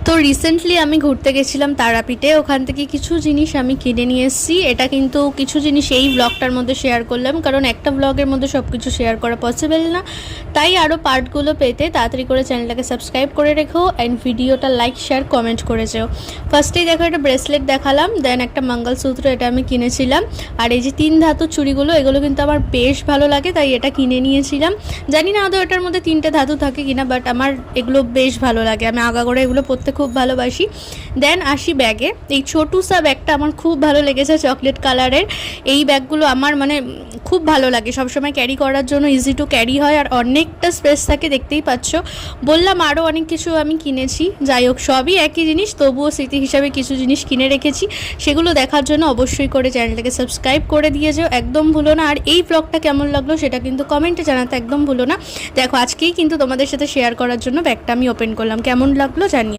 তো রিসেন্টলি আমি ঘুরতে গেছিলাম তারাপীঠে, ওখান থেকে কিছু জিনিস আমি কিনে নিয়ে এসেছি। এটা কিন্তু কিছু জিনিস এই ব্লগটার মধ্যে শেয়ার করলাম, কারণ একটা ব্লগের মধ্যে সব কিছু শেয়ার করা পসিবল না। তাই আরও পার্টগুলো পেতে তাড়াতাড়ি করে চ্যানেলটাকে সাবস্ক্রাইব করে রেখো অ্যান্ড ভিডিওটা লাইক শেয়ার কমেন্ট করে যেও। ফার্স্টেই দেখো একটা ব্রেসলেট দেখালাম, দেন একটা মঙ্গলসূত্র, এটা আমি কিনেছিলাম। আর এই যে 3 ধাতুর চুড়িগুলো, এগুলো কিন্তু আমার বেশ ভালো লাগে, তাই এটা কিনে নিয়েছিলাম। জানি না আদৌ এটার মধ্যে 3টে ধাতু থাকে কিনা, বাট আমার এগুলো বেশ ভালো লাগে, আমি আগাগোড়া এগুলো পরতে খুব ভালোবাসি। দেন আসি ব্যাগে। এই ছোটু সা ব্যাগটা আমার খুব ভালো লেগেছে, চকলেট কালারের। এই ব্যাগগুলো আমার মানে খুব ভালো লাগে, সবসময় ক্যারি করার জন্য ইজি টু ক্যারি হয়, আর অনেকটা স্পেস থাকে, দেখতেই পাচ্ছ। বললাম আরও অনেক কিছু আমি কিনেছি, যাই হোক সবই একই জিনিস, তবুও স্মৃতি হিসাবে কিছু জিনিস কিনে রেখেছি। সেগুলো দেখার জন্য অবশ্যই করে চ্যানেলটাকে সাবস্ক্রাইব করে দিয়ে যেও, একদম ভুলো না। আর এই ব্লগটা কেমন লাগলো সেটা কিন্তু কমেন্টে জানাতে একদম ভুলো না। দেখো আজকেই কিন্তু তোমাদের সাথে শেয়ার করার জন্য ব্যাগটা আমি ওপেন করলাম, কেমন লাগলো জানিয়ে।